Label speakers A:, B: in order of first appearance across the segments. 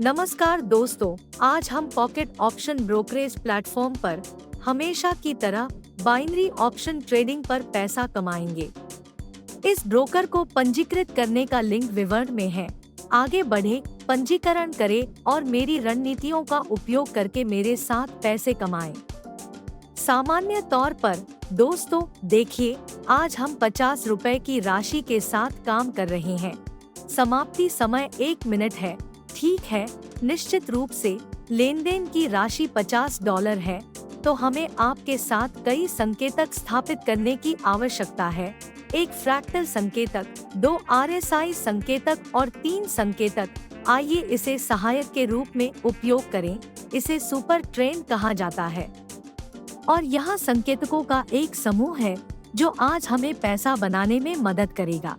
A: नमस्कार दोस्तों, आज हम पॉकेट ऑप्शन ब्रोकरेज प्लेटफॉर्म पर हमेशा की तरह बाइनरी ऑप्शन ट्रेडिंग पर पैसा कमाएंगे। इस ब्रोकर को पंजीकृत करने का लिंक विवरण में है। आगे बढ़े, पंजीकरण करें और मेरी रणनीतियों का उपयोग करके मेरे साथ पैसे कमाएं। सामान्य तौर पर दोस्तों देखिए, आज हम 50 रुपए की राशि के साथ काम कर रहे हैं। समाप्ति समय 1 मिनट है। ठीक है, निश्चित रूप से लेन देन की राशि $50 है, तो हमें आपके साथ कई संकेतक स्थापित करने की आवश्यकता है। एक फ्रैक्टल संकेतक, 2 RSI संकेतक और 3 संकेतक। आइए इसे सहायक के रूप में उपयोग करें। इसे सुपर ट्रेंड कहा जाता है और यहाँ संकेतकों का एक समूह है जो आज हमें पैसा बनाने में मदद करेगा।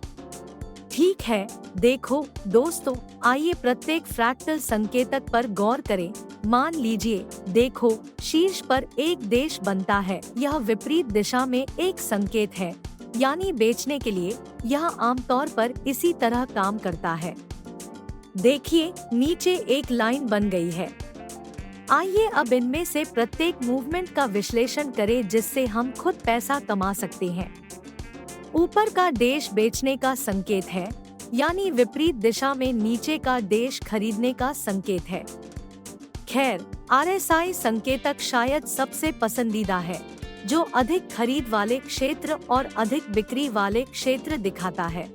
A: ठीक है, देखो दोस्तों, आइए प्रत्येक फ्रैक्टल संकेतक पर गौर करें। मान लीजिए, देखो, शीर्ष पर एक देश बनता है। यह विपरीत दिशा में एक संकेत है, यानी बेचने के लिए। यह आमतौर पर इसी तरह काम करता है। देखिए, नीचे एक लाइन बन गई है। आइए अब इनमें से प्रत्येक मूवमेंट का विश्लेषण करें जिससे हम खुद पैसा कमा सकते हैं। ऊपर का देश बेचने का संकेत है, यानी विपरीत दिशा में नीचे का देश खरीदने का संकेत है। खैर, RSI संकेतक शायद सबसे पसंदीदा है, जो अधिक खरीद वाले क्षेत्र और अधिक बिक्री वाले क्षेत्र दिखाता है।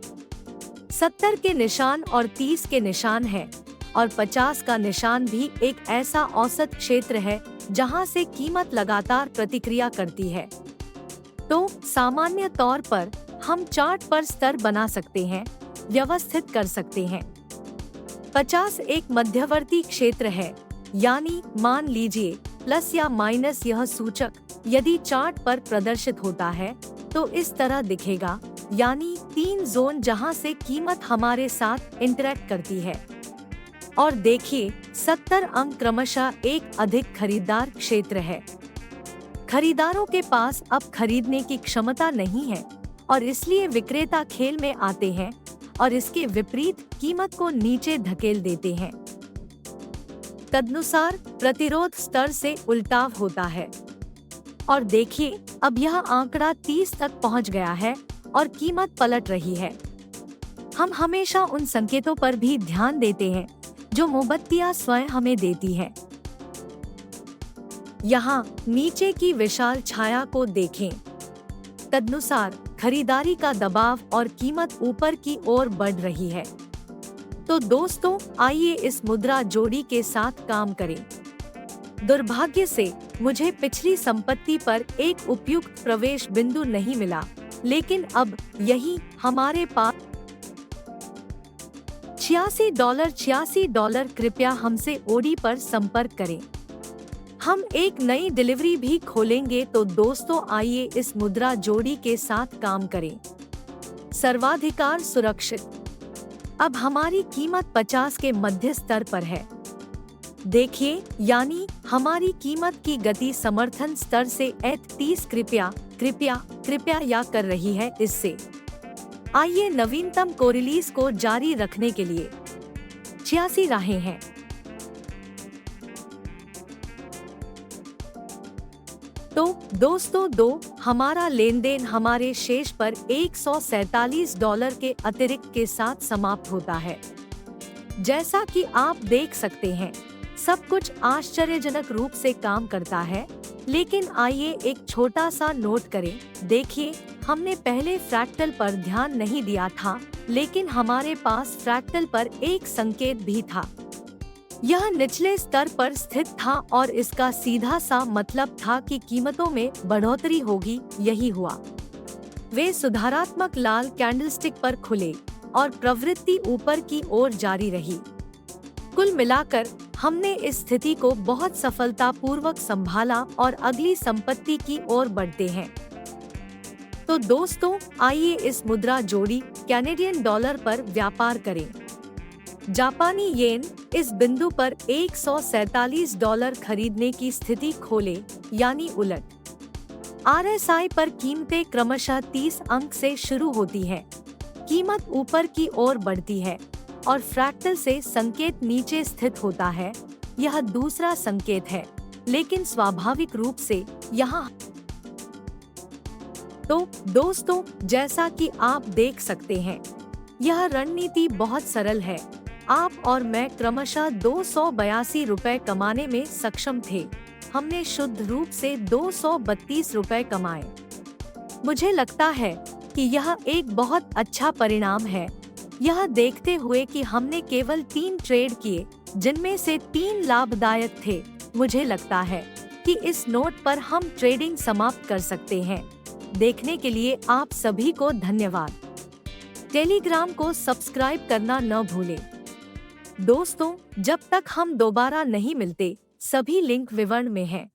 A: 70 के निशान और 30 के निशान है, और 50 का निशान भी एक ऐसा औसत क्षेत्र है जहां से कीमत लगातार प्रतिक्रिया करती है। तो सामान्य तौर पर हम चार्ट पर स्तर बना सकते हैं, व्यवस्थित कर सकते हैं। 50 एक मध्यवर्ती क्षेत्र है, यानी मान लीजिए प्लस या माइनस। यह सूचक यदि चार्ट पर प्रदर्शित होता है तो इस तरह दिखेगा, यानी 3 जोन जहां से कीमत हमारे साथ इंटरैक्ट करती है। और देखिए, 70 अंक क्रमशः एक अधिक खरीदार क्षेत्र है। खरीदारों के पास अब खरीदने की क्षमता नहीं है और इसलिए विक्रेता खेल में आते हैं और इसके विपरीत कीमत को नीचे धकेल देते हैं। तदनुसार प्रतिरोध स्तर से उल्टाव होता है। और देखिए, अब यह आंकड़ा 30 तक पहुंच गया है और कीमत पलट रही है। हम हमेशा उन संकेतों पर भी ध्यान देते हैं जो मोमबत्तियां स्वयं हमें देती हैं। यहाँ नीचे की विशाल छाया को देखें। तदनुसार खरीदारी का दबाव और कीमत ऊपर की ओर बढ़ रही है। तो दोस्तों, आइए इस मुद्रा जोड़ी के साथ काम करें। दुर्भाग्य से मुझे पिछली संपत्ति पर एक उपयुक्त प्रवेश बिंदु नहीं मिला, लेकिन अब यही हमारे पास $86। कृपया हमसे ओडी पर संपर्क करें। हम एक नई डिलीवरी भी खोलेंगे। तो दोस्तों, आइए इस मुद्रा जोड़ी के साथ काम करें। सर्वाधिकार सुरक्षित। अब हमारी कीमत 50 के मध्य स्तर पर है। देखिए, यानी हमारी कीमत की गति समर्थन स्तर से 30 कृपया या कर रही है। इससे आइए नवीनतम को रिलीज को जारी रखने के लिए 86 राहें हैं। तो दोस्तों, हमारा लेन देन हमारे शेष पर $147 के अतिरिक्त के साथ समाप्त होता है। जैसा कि आप देख सकते हैं, सब कुछ आश्चर्यजनक रूप से काम करता है। लेकिन आइए एक छोटा सा नोट करें। देखिए, हमने पहले फ्रैक्टल पर ध्यान नहीं दिया था, लेकिन हमारे पास फ्रैक्टल पर एक संकेत भी था। यह निचले स्तर पर स्थित था और इसका सीधा सा मतलब था कि कीमतों में बढ़ोतरी होगी। यही हुआ। वे सुधारात्मक लाल कैंडलस्टिक पर खुले और प्रवृत्ति ऊपर की ओर जारी रही। कुल मिलाकर हमने इस स्थिति को बहुत सफलतापूर्वक संभाला और अगली संपत्ति की ओर बढ़ते हैं। तो दोस्तों, आइए इस मुद्रा जोड़ी कैनेडियन डॉलर पर व्यापार करें। जापानी येन इस बिंदु पर $147 खरीदने की स्थिति खोले, यानी उलट। RSI पर कीमतें क्रमशः 30 अंक से शुरू होती हैं। कीमत ऊपर की ओर बढ़ती है और फ्रैक्टल से संकेत नीचे स्थित होता है, यह दूसरा संकेत है, लेकिन स्वाभाविक रूप से यहाँ। तो दोस्तों, जैसा कि आप देख सकते हैं, यह रणनीति बहुत सरल है। आप और मैं क्रमशः 282 रुपए कमाने में सक्षम थे। हमने शुद्ध रूप से 232 रुपए कमाए। मुझे लगता है कि यह एक बहुत अच्छा परिणाम है, यह देखते हुए कि हमने केवल 3 ट्रेड किए, जिनमें से 3 लाभदायक थे। मुझे लगता है कि इस नोट पर हम ट्रेडिंग समाप्त कर सकते हैं। देखने के लिए आप सभी को धन्यवाद। टेलीग्राम को सब्सक्राइब करना न भूलें। दोस्तों, जब तक हम दोबारा नहीं मिलते, सभी लिंक विवरण में हैं।